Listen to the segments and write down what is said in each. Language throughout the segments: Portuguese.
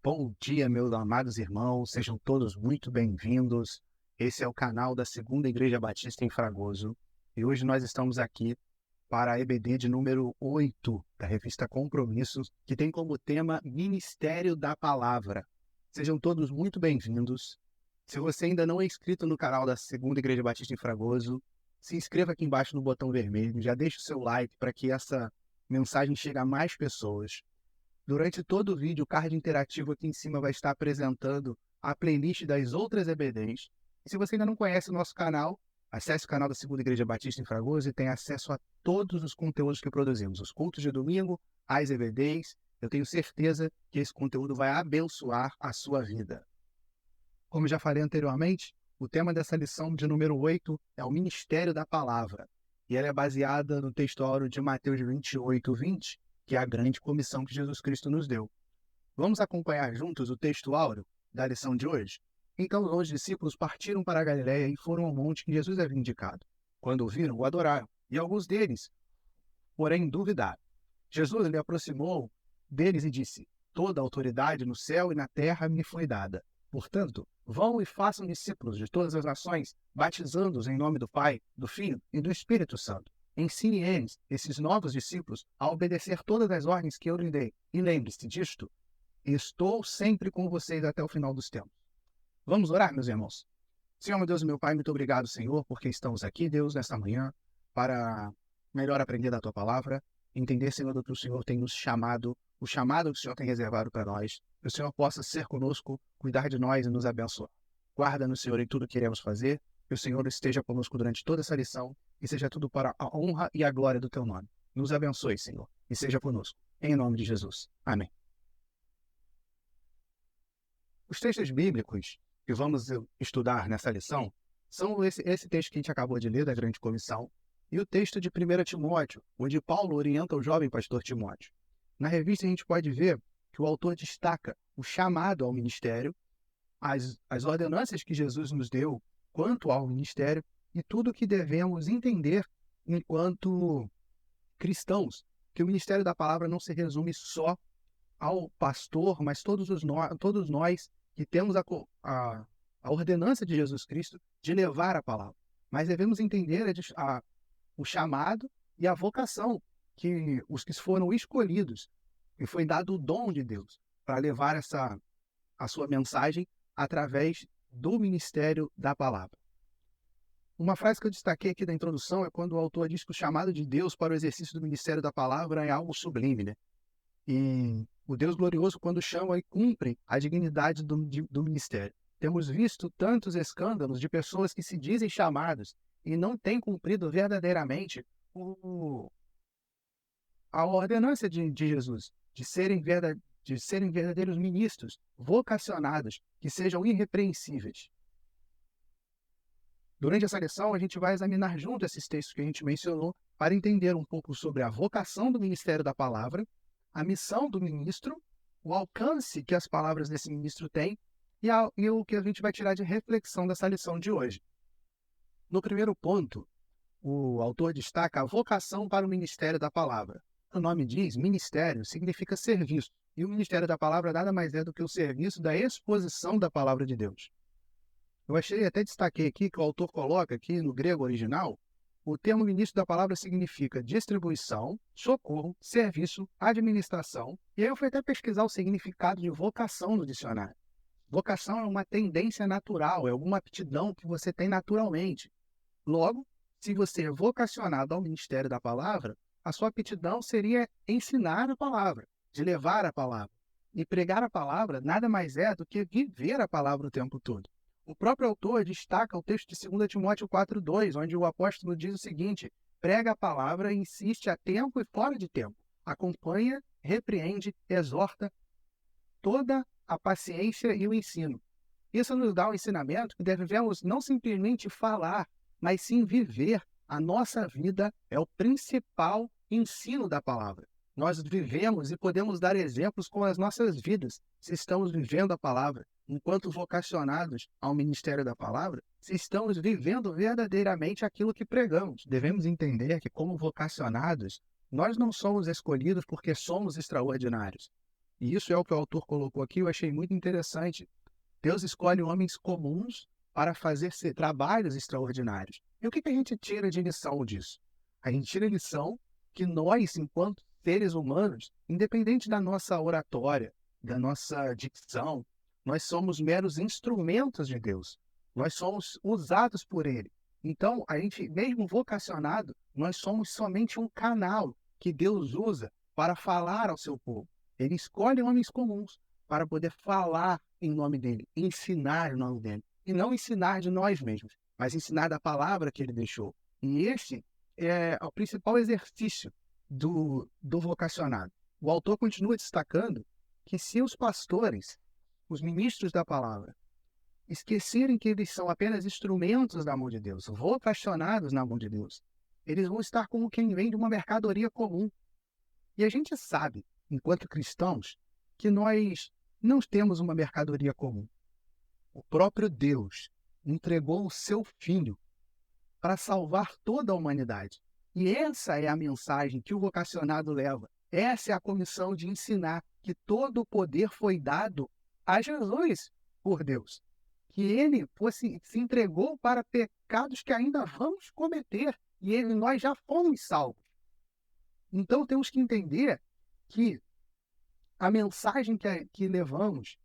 Bom dia, meus amados irmãos, sejam todos muito bem-vindos. Esse é o canal da Segunda Igreja Batista em Fragoso e hoje nós estamos aqui para a EBD de número 8 da revista Compromissos, que tem como tema Ministério da Palavra. Sejam todos muito bem-vindos. Se você ainda não é inscrito no canal da Segunda Igreja Batista em Fragoso, se inscreva aqui embaixo no botão vermelho, já deixe o seu like para que essa mensagem chegue a mais pessoas. Durante todo o vídeo, o card interativo aqui em cima vai estar apresentando a playlist das outras EBDs. E se você ainda não conhece o nosso canal, acesse o canal da Segunda Igreja Batista em Fragoso e tenha acesso a todos os conteúdos que produzimos. Os cultos de domingo, as EBDs. Eu tenho certeza que esse conteúdo vai abençoar a sua vida. Como já falei anteriormente, o tema dessa lição de número 8 é o Ministério da Palavra. E ela é baseada no texto áureo de Mateus 28:20, que é a grande comissão que Jesus Cristo nos deu. Vamos acompanhar juntos o texto áureo da lição de hoje? Então os discípulos partiram para a Galiléia e foram ao monte que Jesus havia indicado. Quando o viram, o adoraram, e alguns deles, porém, duvidaram. Jesus lhe aproximou deles e disse: Toda a autoridade no céu e na terra me foi dada. Portanto, vão e façam discípulos de todas as nações, batizando-os em nome do Pai, do Filho e do Espírito Santo. Ensine eles, esses novos discípulos, a obedecer todas as ordens que eu lhe dei. E lembre-se disto: estou sempre com vocês até o final dos tempos. Vamos orar, meus irmãos? Senhor, meu Deus e meu Pai, muito obrigado, Senhor, porque estamos aqui, Deus, nesta manhã, para melhor aprender da Tua Palavra, entender, Senhor, do que o Senhor tem nos chamado, o chamado que o Senhor tem reservado para nós, que o Senhor possa ser conosco, cuidar de nós e nos abençoar. Guarda-nos, Senhor, em tudo que iremos fazer, que o Senhor esteja conosco durante toda essa lição, e seja tudo para a honra e a glória do Teu nome. Nos abençoe, Senhor, e seja conosco. Em nome de Jesus. Amém. Os textos bíblicos que vamos estudar nessa lição são esse texto que a gente acabou de ler, da Grande Comissão, e o texto de 1 Timóteo, onde Paulo orienta o jovem pastor Timóteo. Na revista a gente pode ver que o autor destaca o chamado ao ministério, as ordenanças que Jesus nos deu quanto ao ministério e tudo o que devemos entender enquanto cristãos, que o ministério da palavra não se resume só ao pastor, mas todos nós que temos a ordenança de Jesus Cristo de levar a palavra. Mas devemos entender o chamado e a vocação que os que foram escolhidos, e foi dado o dom de Deus para levar a sua mensagem através do ministério da palavra. Uma frase que eu destaquei aqui da introdução é quando o autor diz que o chamado de Deus para o exercício do ministério da palavra é algo sublime, né? E o Deus glorioso, quando chama e cumpre a dignidade do ministério. Temos visto tantos escândalos de pessoas que se dizem chamadas e não têm cumprido verdadeiramente a ordenança de Jesus, de serem verdadeiros ministros, vocacionados, que sejam irrepreensíveis. Durante essa lição, a gente vai examinar junto esses textos que a gente mencionou para entender um pouco sobre a vocação do ministério da palavra, a missão do ministro, o alcance que as palavras desse ministro têm e o que a gente vai tirar de reflexão dessa lição de hoje. No primeiro ponto, o autor destaca a vocação para o ministério da palavra. O nome diz, ministério significa serviço, e o ministério da palavra nada mais é do que o serviço da exposição da palavra de Deus. Eu até destaquei aqui que o autor coloca aqui no grego original, o termo ministro da palavra significa distribuição, socorro, serviço, administração, e aí eu fui até pesquisar o significado de vocação no dicionário. Vocação é uma tendência natural, é alguma aptidão que você tem naturalmente. Logo, se você é vocacionado ao ministério da palavra, a sua aptidão seria ensinar a palavra, de levar a palavra. E pregar a palavra nada mais é do que viver a palavra o tempo todo. O próprio autor destaca o texto de 2 Timóteo 4:2, onde o apóstolo diz o seguinte: prega a palavra, insiste a tempo e fora de tempo, acompanha, repreende, exorta toda a paciência e o ensino. Isso nos dá um ensinamento que devemos não simplesmente falar, mas sim viver. A nossa vida é o principal ensino da palavra. Nós vivemos e podemos dar exemplos com as nossas vidas, se estamos vivendo a palavra. Enquanto vocacionados ao ministério da palavra, se estamos vivendo verdadeiramente aquilo que pregamos. Devemos entender que, como vocacionados, nós não somos escolhidos porque somos extraordinários. E isso é o que o autor colocou aqui, eu achei muito interessante. Deus escolhe homens comuns para fazer trabalhos extraordinários. E o que a gente tira de lição disso? A gente tira a lição que nós, enquanto seres humanos, independente da nossa oratória, da nossa dicção, nós somos meros instrumentos de Deus. Nós somos usados por Ele. Então, a gente, mesmo vocacionado, nós somos somente um canal que Deus usa para falar ao seu povo. Ele escolhe homens comuns para poder falar em nome dele, ensinar em nome dele. E não ensinar de nós mesmos, mas ensinar da palavra que ele deixou. E este é o principal exercício do vocacionado. O autor continua destacando que se os pastores, os ministros da palavra, esquecerem que eles são apenas instrumentos da mão de Deus, vocacionados na mão de Deus, eles vão estar como quem vende uma mercadoria comum. E a gente sabe, enquanto cristãos, que nós não temos uma mercadoria comum. O próprio Deus entregou o seu Filho para salvar toda a humanidade. E essa é a mensagem que o vocacionado leva. Essa é a comissão de ensinar que todo o poder foi dado a Jesus por Deus. Que ele se entregou para pecados que ainda vamos cometer. E nós já fomos salvos. Então temos que entender que a mensagem que levamos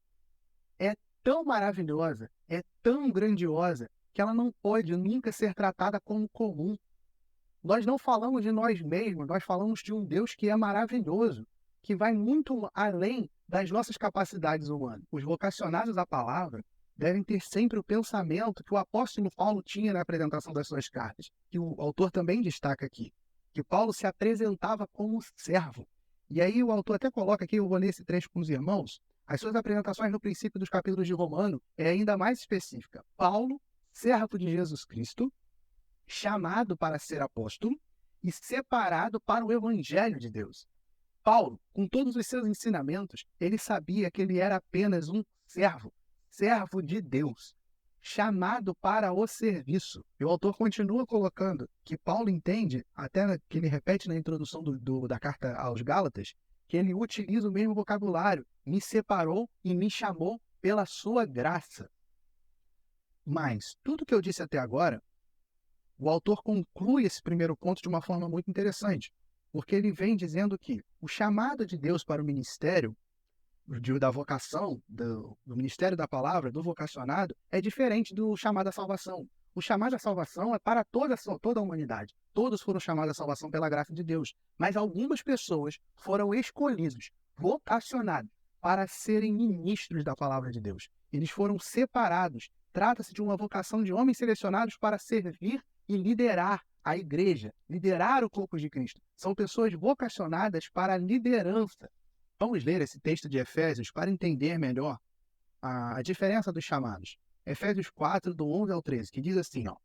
é tão maravilhosa, é tão grandiosa, que ela não pode nunca ser tratada como comum. Nós não falamos de nós mesmos, nós falamos de um Deus que é maravilhoso, que vai muito além das nossas capacidades humanas. Os vocacionados da palavra devem ter sempre o pensamento que o apóstolo Paulo tinha na apresentação das suas cartas, que o autor também destaca aqui, que Paulo se apresentava como servo. E aí o autor até coloca aqui, eu vou ler esse trecho com os irmãos, as suas apresentações no princípio dos capítulos de Romano é ainda mais específica. Paulo, servo de Jesus Cristo, chamado para ser apóstolo e separado para o evangelho de Deus. Paulo, com todos os seus ensinamentos, ele sabia que ele era apenas um servo de Deus, chamado para o serviço. E o autor continua colocando que Paulo entende, até que ele repete na introdução da carta aos Gálatas, que ele utiliza o mesmo vocabulário, me separou e me chamou pela sua graça. Mas, tudo que eu disse até agora, o autor conclui esse primeiro ponto de uma forma muito interessante, porque ele vem dizendo que o chamado de Deus para o ministério, da vocação, do ministério da palavra, do vocacionado, é diferente do chamado à salvação. O chamado à salvação é para toda a humanidade. Todos foram chamados à salvação pela graça de Deus. Mas algumas pessoas foram escolhidos, vocacionados, para serem ministros da palavra de Deus. Eles foram separados. Trata-se de uma vocação de homens selecionados para servir e liderar a igreja, liderar o corpo de Cristo. São pessoas vocacionadas para a liderança. Vamos ler esse texto de Efésios para entender melhor a diferença dos chamados. Efésios 4, do 11 ao 13, que diz assim, ó,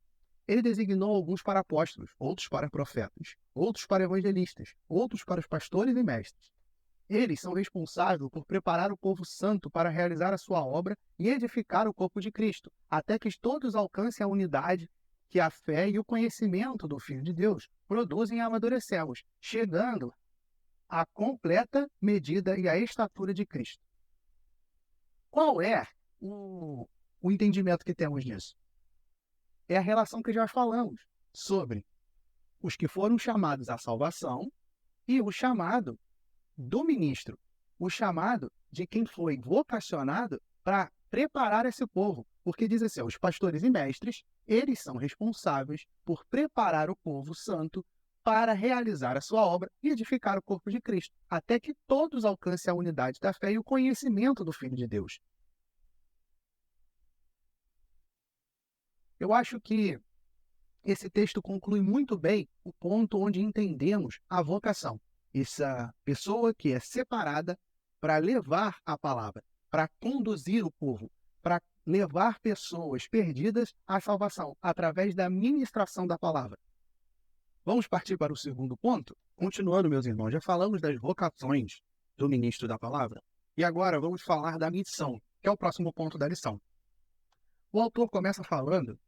ele designou alguns para apóstolos, outros para profetas, outros para evangelistas, outros para os pastores e mestres. Eles são responsáveis por preparar o povo santo para realizar a sua obra e edificar o corpo de Cristo, até que todos alcancem a unidade que a fé e o conhecimento do Filho de Deus produzem e amadurecemos, chegando à completa medida e à estatura de Cristo. Qual é o entendimento que temos disso? É a relação que já falamos sobre os que foram chamados à salvação e o chamado do ministro, o chamado de quem foi vocacionado para preparar esse povo. Porque diz assim, os pastores e mestres, eles são responsáveis por preparar o povo santo para realizar a sua obra e edificar o corpo de Cristo, até que todos alcancem a unidade da fé e o conhecimento do Filho de Deus. Eu acho que esse texto conclui muito bem o ponto onde entendemos a vocação. Essa pessoa que é separada para levar a palavra, para conduzir o povo, para levar pessoas perdidas à salvação, através da ministração da palavra. Vamos partir para o segundo ponto? Continuando, meus irmãos, já falamos das vocações do ministro da palavra, e agora vamos falar da missão, que é o próximo ponto da lição. O autor começa falando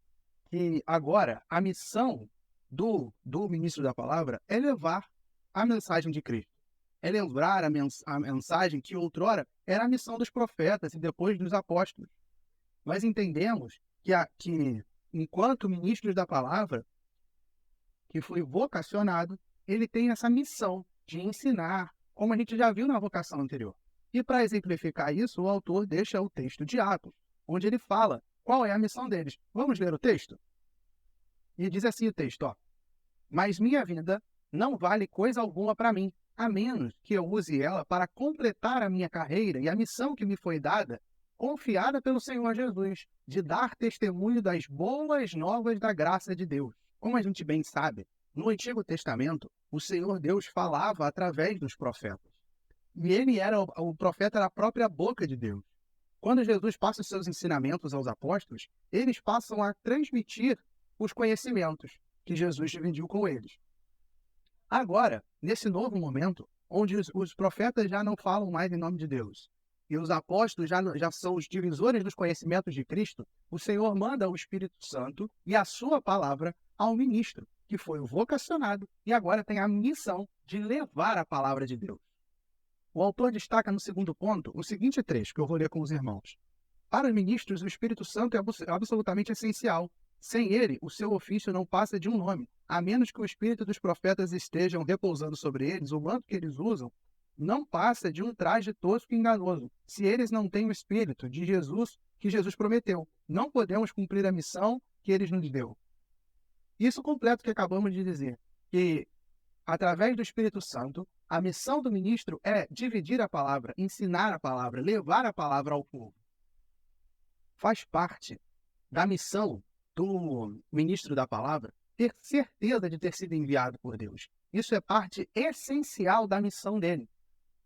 que agora a missão do ministro da palavra é levar a mensagem de Cristo. é lembrar a mensagem que outrora era a missão dos profetas e depois dos apóstolos. Nós entendemos que enquanto ministros da palavra, que foi vocacionado, ele tem essa missão de ensinar, como a gente já viu na vocação anterior. E para exemplificar isso, o autor deixa o texto de Atos, onde ele fala qual é a missão deles. Vamos ler o texto? E diz assim o texto, ó: mas minha vida não vale coisa alguma para mim, a menos que eu use ela para completar a minha carreira e a missão que me foi dada, confiada pelo Senhor Jesus, de dar testemunho das boas novas da graça de Deus. Como a gente bem sabe, no Antigo Testamento, o Senhor Deus falava através dos profetas. E o profeta era a própria boca de Deus. Quando Jesus passa os seus ensinamentos aos apóstolos, eles passam a transmitir os conhecimentos que Jesus dividiu com eles. Agora, nesse novo momento, onde os profetas já não falam mais em nome de Deus, e os apóstolos já são os divisores dos conhecimentos de Cristo, o Senhor manda o Espírito Santo e a sua palavra ao ministro, que foi o vocacionado e agora tem a missão de levar a palavra de Deus. O autor destaca no segundo ponto o seguinte trecho, que eu vou ler com os irmãos. Para os ministros, o Espírito Santo é absolutamente essencial. Sem ele, o seu ofício não passa de um nome. A menos que o Espírito dos profetas estejam repousando sobre eles, o manto que eles usam não passa de um traje tosco e enganoso. Se eles não têm o Espírito de Jesus, que Jesus prometeu, não podemos cumprir a missão que ele nos deu. Isso completo que acabamos de dizer, que através do Espírito Santo, a missão do ministro é dividir a palavra, ensinar a palavra, levar a palavra ao povo. Faz parte da missão do ministro da palavra ter certeza de ter sido enviado por Deus. Isso é parte essencial da missão dele.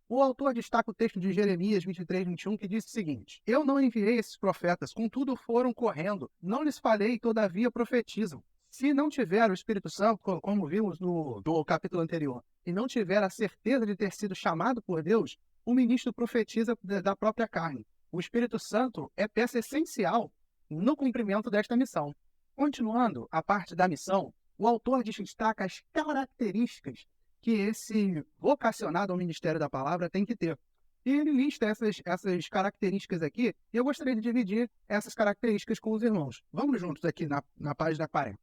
O autor destaca o texto de Jeremias 23:21, que diz o seguinte: eu não enviei esses profetas, contudo foram correndo, não lhes falei, todavia profetizam. Se não tiver o Espírito Santo, como vimos no capítulo anterior, e não tiver a certeza de ter sido chamado por Deus, o ministro profetiza da própria carne. O Espírito Santo é peça essencial no cumprimento desta missão. Continuando a parte da missão, o autor destaca as características que esse vocacionado ao ministério da palavra tem que ter. E ele lista essas características aqui, e eu gostaria de dividir essas características com os irmãos. Vamos juntos aqui na página 40.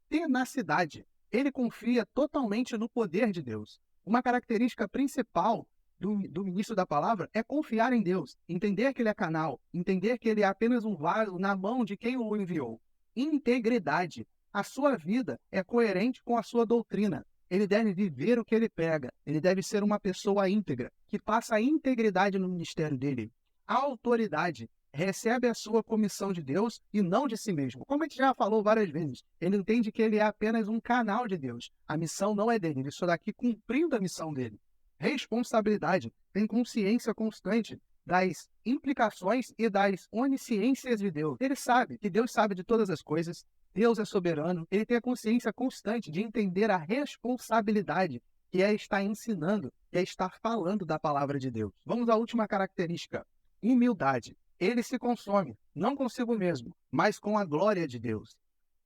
Tenacidade. Ele confia totalmente no poder de Deus. Uma característica principal do ministro da palavra é confiar em Deus, entender que ele é canal, entender que ele é apenas um vaso na mão de quem o enviou. Integridade. A sua vida é coerente com a sua doutrina. Ele deve viver o que ele prega. Ele deve ser uma pessoa íntegra, que passa a integridade no ministério dele. A autoridade. Recebe a sua comissão de Deus e não de si mesmo. Como a gente já falou várias vezes, ele entende que ele é apenas um canal de Deus. A missão não é dele, ele só está aqui cumprindo a missão dele. Responsabilidade. Tem consciência constante das implicações e das onisciências de Deus. Ele sabe que Deus sabe de todas as coisas, Deus é soberano, ele tem a consciência constante de entender a responsabilidade que é estar ensinando, que é estar falando da palavra de Deus. Vamos à última característica, humildade. Ele se consome, não consigo mesmo, mas com a glória de Deus.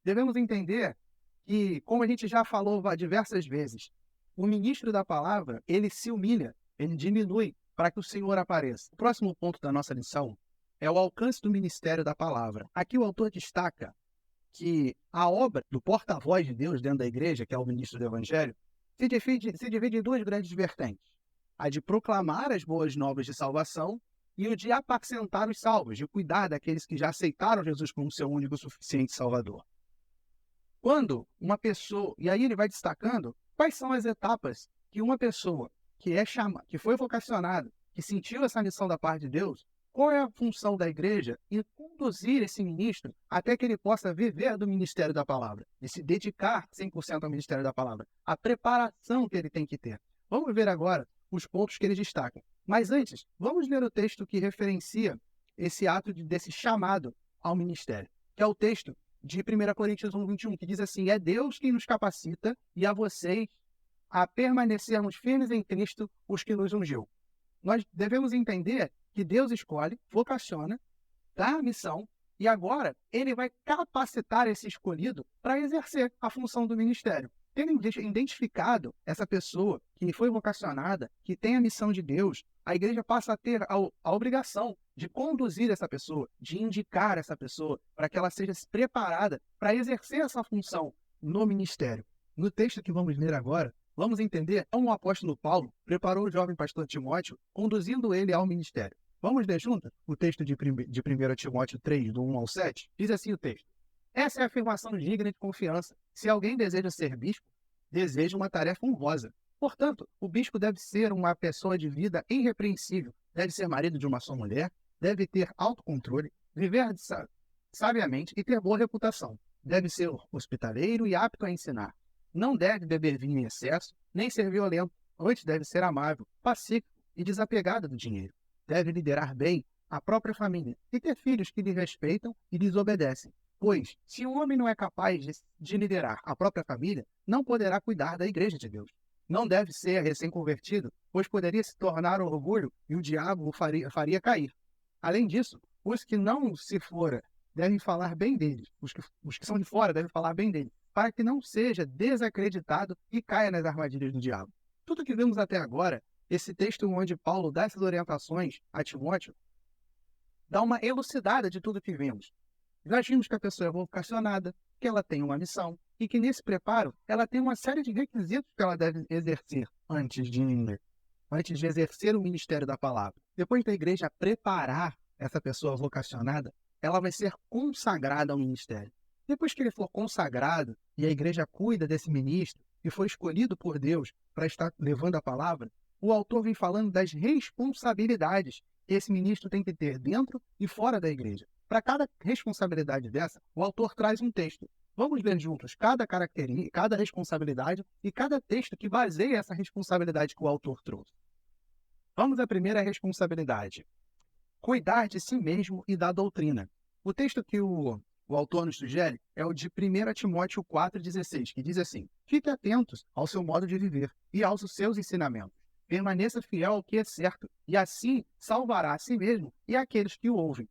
Devemos entender que, como a gente já falou diversas vezes, o ministro da palavra, ele se humilha, ele diminui para que o Senhor apareça. O próximo ponto da nossa lição é o alcance do ministério da palavra. Aqui o autor destaca que a obra do porta-voz de Deus dentro da igreja, que é o ministro do evangelho, se divide em duas grandes vertentes. A de proclamar as boas novas de salvação e o de apacentar os salvos, de cuidar daqueles que já aceitaram Jesus como seu único e suficiente Salvador. Quando uma pessoa, e aí ele vai destacando quais são as etapas que uma pessoa que foi vocacionada, que sentiu essa missão da parte de Deus, qual é a função da igreja em conduzir esse ministro até que ele possa viver do ministério da palavra, de se dedicar 100% ao ministério da palavra, a preparação que ele tem que ter. Vamos ver agora os pontos que ele destaca. Mas antes, vamos ler o texto que referencia esse ato desse chamado ao ministério, que é o texto de 1 Coríntios 1:21, que diz assim: é Deus quem nos capacita e a vocês a permanecermos firmes em Cristo, os que nos ungiu. Nós devemos entender que Deus escolhe, vocaciona, dá a missão, e agora ele vai capacitar esse escolhido para exercer a função do ministério. Tendo identificado essa pessoa que foi vocacionada, que tem a missão de Deus, a igreja passa a ter a obrigação de conduzir essa pessoa, de indicar essa pessoa, para que ela seja preparada para exercer essa função no ministério. No texto que vamos ler agora, vamos entender como o apóstolo Paulo preparou o jovem pastor Timóteo, conduzindo ele ao ministério. Vamos ler juntos o texto de 1 Timóteo 3, do 1 ao 7? Diz assim o texto. Essa é a afirmação digna de confiança. Se alguém deseja ser bispo, deseja uma tarefa honrosa. Portanto, o bispo deve ser uma pessoa de vida irrepreensível, deve ser marido de uma só mulher, deve ter autocontrole, viver sabiamente e ter boa reputação. Deve ser hospitaleiro e apto a ensinar. Não deve beber vinho em excesso, nem ser violento. Antes deve ser amável, pacífico e desapegado do dinheiro. Deve liderar bem a própria família e ter filhos que lhe respeitam e lhes obedecem. Pois, se um homem não é capaz de liderar a própria família, não poderá cuidar da igreja de Deus. Não deve ser recém-convertido, pois poderia se tornar orgulho e o diabo o faria cair. Além disso, os que não se fora devem falar bem dele. Os que são de fora devem falar bem dele, para que não seja desacreditado e caia nas armadilhas do diabo. Tudo que vimos até agora, esse texto onde Paulo dá essas orientações a Timóteo, dá uma elucidada de tudo que vimos. Nós vimos que a pessoa é vocacionada, que ela tem uma missão e que nesse preparo ela tem uma série de requisitos que ela deve exercer antes de exercer o ministério da palavra. Depois da igreja preparar essa pessoa vocacionada, ela vai ser consagrada ao ministério. Depois que ele for consagrado e a igreja cuida desse ministro e foi escolhido por Deus para estar levando a palavra, o autor vem falando das responsabilidades que esse ministro tem que ter dentro e fora da igreja. Para cada responsabilidade dessa, o autor traz um texto. Vamos ler juntos cada característica, cada responsabilidade e cada texto que baseia essa responsabilidade que o autor trouxe. Vamos à primeira responsabilidade. Cuidar de si mesmo e da doutrina. O texto que o autor nos sugere é o de 1 Timóteo 4,16, que diz assim: Fique atentos ao seu modo de viver e aos seus ensinamentos. Permaneça fiel ao que é certo, e assim salvará a si mesmo e aqueles que o ouvem.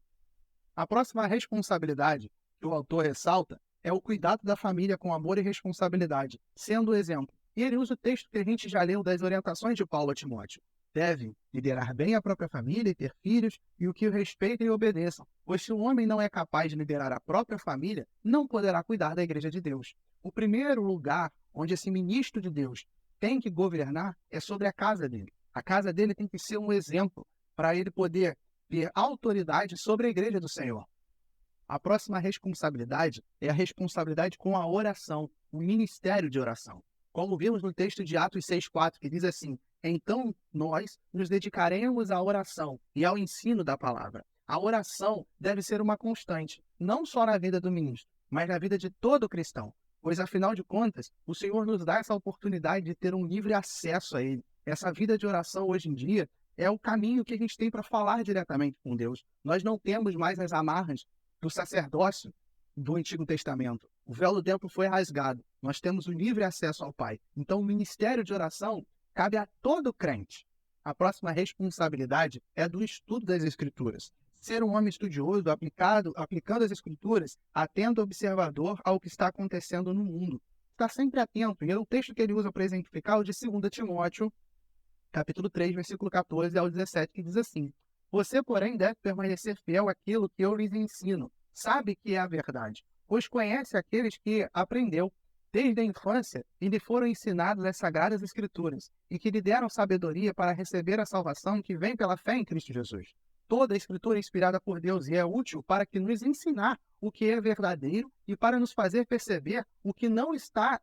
A próxima responsabilidade que o autor ressalta é o cuidado da família com amor e responsabilidade, sendo o exemplo. E ele usa o texto que a gente já leu das orientações de Paulo a Timóteo. Deve liderar bem a própria família e ter filhos, e o que o respeitem e obedeçam, pois se o homem não é capaz de liderar a própria família, não poderá cuidar da igreja de Deus. O primeiro lugar onde esse ministro de Deus tem que governar é sobre a casa dele. A casa dele tem que ser um exemplo para ele poder ter autoridade sobre a igreja do Senhor. A próxima responsabilidade é a responsabilidade com a oração, o ministério de oração. Como vimos no texto de Atos 6,4, que diz assim: Então nós nos dedicaremos à oração e ao ensino da palavra. A oração deve ser uma constante, não só na vida do ministro, mas na vida de todo cristão. Pois, afinal de contas, o Senhor nos dá essa oportunidade de ter um livre acesso a Ele. Essa vida de oração hoje em dia é o caminho que a gente tem para falar diretamente com Deus. Nós não temos mais as amarras do sacerdócio do Antigo Testamento. O véu do templo foi rasgado. Nós temos o livre acesso ao Pai. Então, o ministério de oração cabe a todo crente. A próxima responsabilidade é do estudo das Escrituras. Ser um homem estudioso, aplicando as Escrituras, atento observador ao que está acontecendo no mundo. Está sempre atento. E é o texto que ele usa para exemplificar o de 2 Timóteo, capítulo 3, versículo 14 ao 17, que diz assim: Você, porém, deve permanecer fiel àquilo que eu lhes ensino. Sabe que é a verdade, pois conhece aqueles que aprendeu desde a infância e lhe foram ensinadas as sagradas Escrituras, e que lhe deram sabedoria para receber a salvação que vem pela fé em Cristo Jesus. Toda a Escritura é inspirada por Deus e é útil para que nos ensinar o que é verdadeiro e para nos fazer perceber o que não está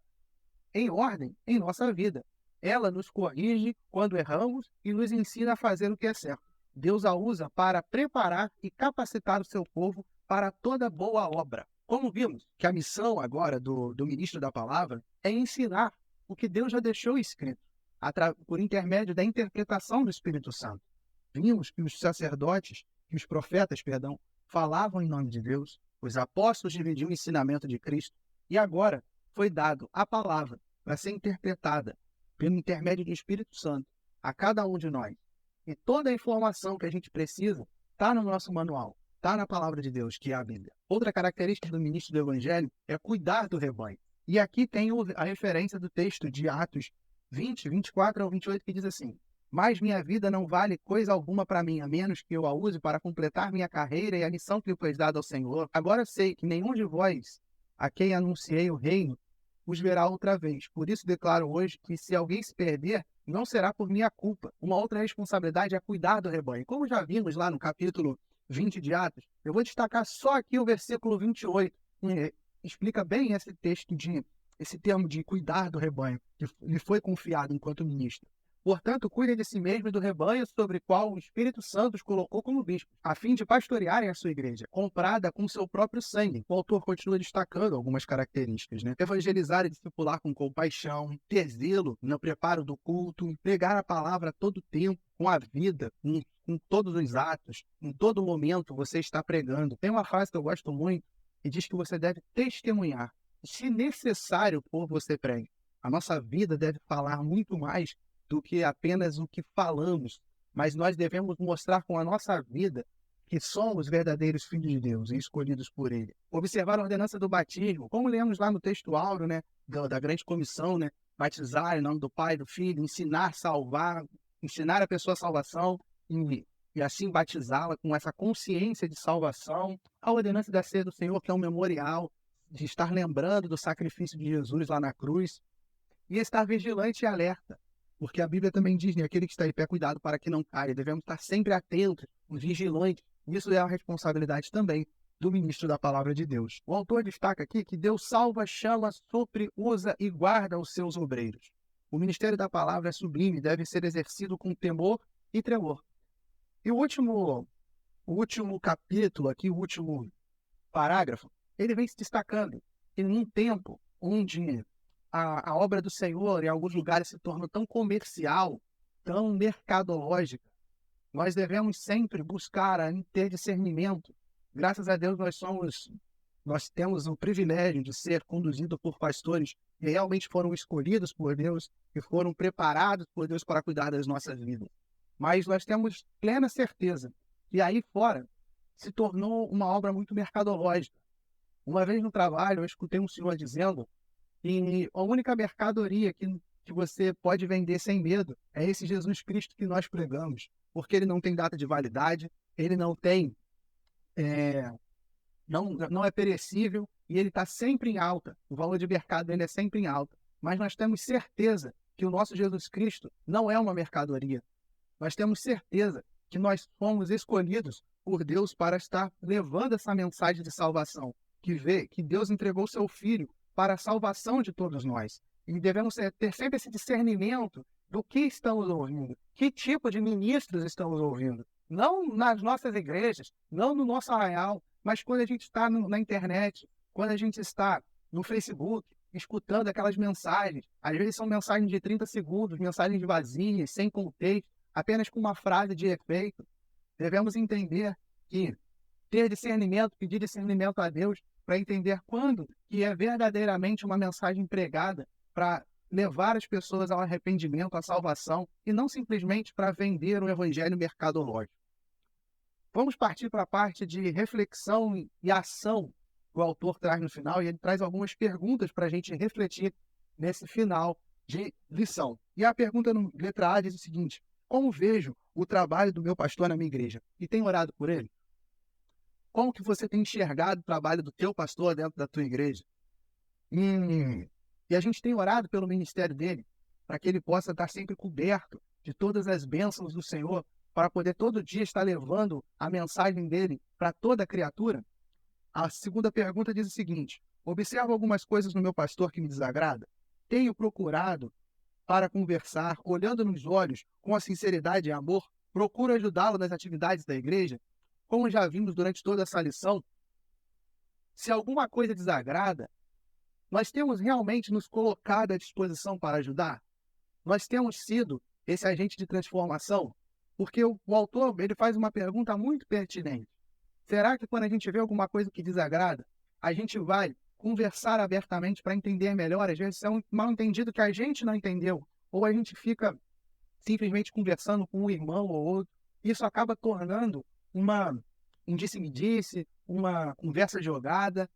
em ordem em nossa vida. Ela nos corrige quando erramos e nos ensina a fazer o que é certo. Deus a usa para preparar e capacitar o seu povo para toda boa obra. Como vimos que a missão agora do ministro da palavra é ensinar o que Deus já deixou escrito, por intermédio da interpretação do Espírito Santo. Vimos que os sacerdotes, que os profetas, falavam em nome de Deus, os apóstolos dividiam o ensinamento de Cristo, e agora foi dado a palavra para ser interpretada pelo intermédio do Espírito Santo a cada um de nós. E toda a informação que a gente precisa está no nosso manual, está na palavra de Deus, que é a Bíblia. Outra característica do ministro do Evangelho é cuidar do rebanho. E aqui tem a referência do texto de Atos 20, 24 ao 28, que diz assim: mas minha vida não vale coisa alguma para mim, a menos que eu a use para completar minha carreira e a missão que foi dada ao Senhor. Agora sei que nenhum de vós, a quem anunciei o reino, os verá outra vez. Por isso declaro hoje que se alguém se perder, não será por minha culpa. Uma outra responsabilidade é cuidar do rebanho. Como já vimos lá no capítulo 20 de Atos, eu vou destacar só aqui o versículo 28, que explica bem esse termo de cuidar do rebanho, que lhe foi confiado enquanto ministro. Portanto, cuidem de si mesmo e do rebanho sobre o qual o Espírito Santo os colocou como bispos, a fim de pastorearem a sua igreja, comprada com seu próprio sangue. O autor continua destacando algumas características, né? Evangelizar e discipular com compaixão, ter zelo no preparo do culto, pregar a palavra a todo tempo, com a vida, com todos os atos, em todo momento você está pregando. Tem uma frase que eu gosto muito, que diz que você deve testemunhar. Se necessário for, você pregue. A nossa vida deve falar muito mais do que apenas o que falamos, mas nós devemos mostrar com a nossa vida que somos verdadeiros filhos de Deus e escolhidos por Ele. Observar a ordenança do batismo, como lemos lá no texto áureo, né, da grande comissão, né, batizar em nome do Pai, do Filho, ensinar, salvar, ensinar a pessoa a salvação e assim batizá-la com essa consciência de salvação. A ordenança da ceia do Senhor, que é um memorial de estar lembrando do sacrifício de Jesus lá na cruz, e estar vigilante e alerta. Porque a Bíblia também diz, né, aquele que está em pé, cuidado para que não caia. Devemos estar sempre atentos, vigilantes. Isso é a responsabilidade também do ministro da Palavra de Deus. O autor destaca aqui que Deus salva, chama, supre, usa e guarda os seus obreiros. O ministério da Palavra é sublime, deve ser exercido com temor e tremor. E o último capítulo aqui, o último parágrafo, ele vem se destacando que num tempo onde a obra do Senhor em alguns lugares se torna tão comercial, tão mercadológica, nós devemos sempre buscar ter discernimento. Graças a Deus nós temos o privilégio de ser conduzidos por pastores que realmente foram escolhidos por Deus e foram preparados por Deus para cuidar das nossas vidas. Mas nós temos plena certeza que aí fora se tornou uma obra muito mercadológica. Uma vez no trabalho, eu escutei um senhor dizendo que a única mercadoria que você pode vender sem medo é esse Jesus Cristo que nós pregamos, porque ele não tem data de validade, ele não tem, não é perecível e ele está sempre em alta. O valor de mercado dele é sempre em alta. Mas nós temos certeza que o nosso Jesus Cristo não é uma mercadoria. Nós temos certeza que nós fomos escolhidos por Deus para estar levando essa mensagem de salvação, que Deus entregou seu Filho para a salvação de todos nós. E devemos ter sempre esse discernimento do que estamos ouvindo, que tipo de ministros estamos ouvindo. Não nas nossas igrejas, não no nosso arraial, mas quando a gente está na internet, quando a gente está no Facebook, escutando aquelas mensagens. Às vezes são mensagens de 30 segundos, mensagens vazias, sem contexto, apenas com uma frase de efeito. Devemos entender que ter discernimento, pedir discernimento a Deus, para entender quando que é verdadeiramente uma mensagem pregada para levar as pessoas ao arrependimento, à salvação, e não simplesmente para vender um evangelho mercadológico. Vamos partir para a parte de reflexão e ação que o autor traz no final, e ele traz algumas perguntas para a gente refletir nesse final de lição. E a pergunta no letra A diz o seguinte: como vejo o trabalho do meu pastor na minha igreja? E tenho orado por ele? Como que você tem enxergado o trabalho do teu pastor dentro da tua igreja? E a gente tem orado pelo ministério dele, para que ele possa estar sempre coberto de todas as bênçãos do Senhor, para poder todo dia estar levando a mensagem dele para toda a criatura? A segunda pergunta diz o seguinte: observo algumas coisas no meu pastor que me desagrada? Tenho procurado para conversar, olhando nos olhos, com a sinceridade e amor? Procuro ajudá-lo nas atividades da igreja? Como já vimos durante toda essa lição, se alguma coisa desagrada, nós temos realmente nos colocado à disposição para ajudar? Nós temos sido esse agente de transformação? Porque o autor ele faz uma pergunta muito pertinente. Será que quando a gente vê alguma coisa que desagrada, a gente vai conversar abertamente para entender melhor? Às vezes é um mal entendido que a gente não entendeu, ou a gente fica simplesmente conversando com um irmão ou outro. Isso acaba tornando um disse-me-disse, uma conversa jogada.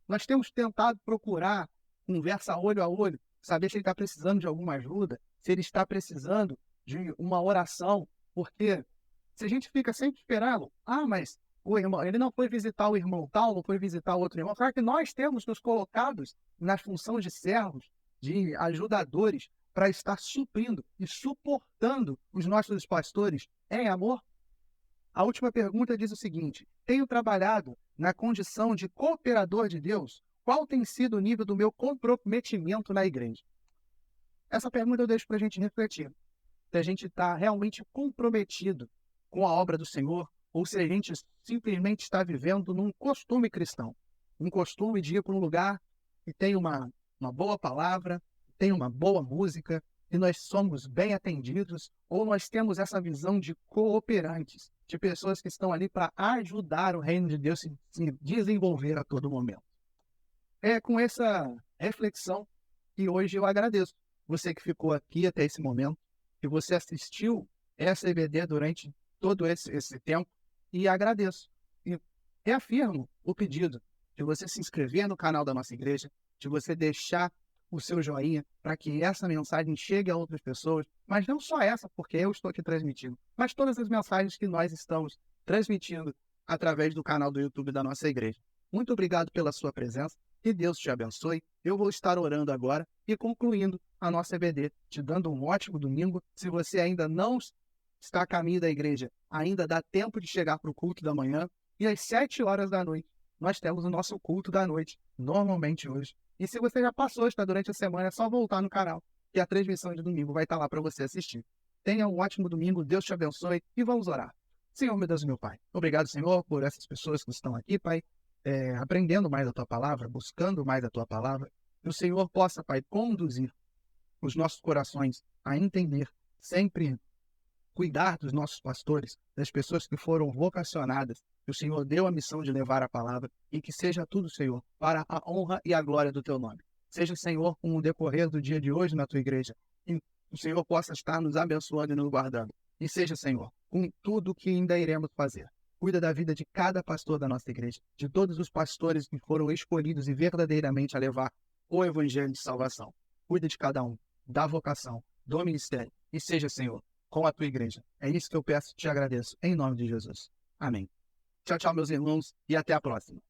Nós temos tentado procurar conversa olho a olho, saber se ele está precisando de alguma ajuda, se ele está precisando de uma oração, porque se a gente fica sempre esperando, mas o irmão, ele não foi visitar o irmão tal, não foi visitar o outro irmão. Claro que nós temos nos colocados na função de servos, de ajudadores, para estar suprindo e suportando os nossos pastores em amor. A última pergunta diz o seguinte: tenho trabalhado na condição de cooperador de Deus? Qual tem sido o nível do meu comprometimento na igreja? Essa pergunta eu deixo para a gente refletir. Se a gente está realmente comprometido com a obra do Senhor, ou se a gente simplesmente está vivendo num costume cristão. Um costume de ir para um lugar que tem uma boa palavra, tem uma boa música, e nós somos bem atendidos, ou nós temos essa visão de cooperantes, de pessoas que estão ali para ajudar o reino de Deus se desenvolver a todo momento. É com essa reflexão que hoje eu agradeço você que ficou aqui até esse momento, que você assistiu essa EBD durante todo esse tempo, e agradeço. E reafirmo o pedido de você se inscrever no canal da nossa igreja, de você deixar o seu joinha para que essa mensagem chegue a outras pessoas, mas não só essa, porque eu estou aqui transmitindo, mas todas as mensagens que nós estamos transmitindo através do canal do YouTube da nossa igreja. Muito obrigado pela sua presença, que Deus te abençoe. Eu vou estar orando agora e concluindo a nossa EBD, te dando um ótimo domingo. Se você ainda não está a caminho da igreja, ainda dá tempo de chegar para o culto da manhã, e às 7 horas da noite, nós temos o nosso culto da noite, normalmente hoje. E se você já passou, está durante a semana, é só voltar no canal, que a transmissão de domingo vai estar lá para você assistir. Tenha um ótimo domingo, Deus te abençoe, e vamos orar. Senhor, meu Deus e meu Pai, obrigado, Senhor, por essas pessoas que estão aqui, Pai, aprendendo mais a Tua palavra, buscando mais a Tua palavra, que o Senhor possa, Pai, conduzir os nossos corações a entender sempre, cuidar dos nossos pastores, das pessoas que foram vocacionadas, que o Senhor deu a missão de levar a palavra, e que seja tudo, Senhor, para a honra e a glória do Teu nome. Seja, Senhor, com o decorrer do dia de hoje na Tua igreja, e o Senhor possa estar nos abençoando e nos guardando. E seja, Senhor, com tudo o que ainda iremos fazer. Cuida da vida de cada pastor da nossa igreja, de todos os pastores que foram escolhidos e verdadeiramente a levar o evangelho de salvação. Cuida de cada um, da vocação, do ministério, e seja, Senhor, com a Tua igreja. É isso que eu peço e te agradeço, em nome de Jesus. Amém. Tchau, tchau, meus irmãos, e até a próxima.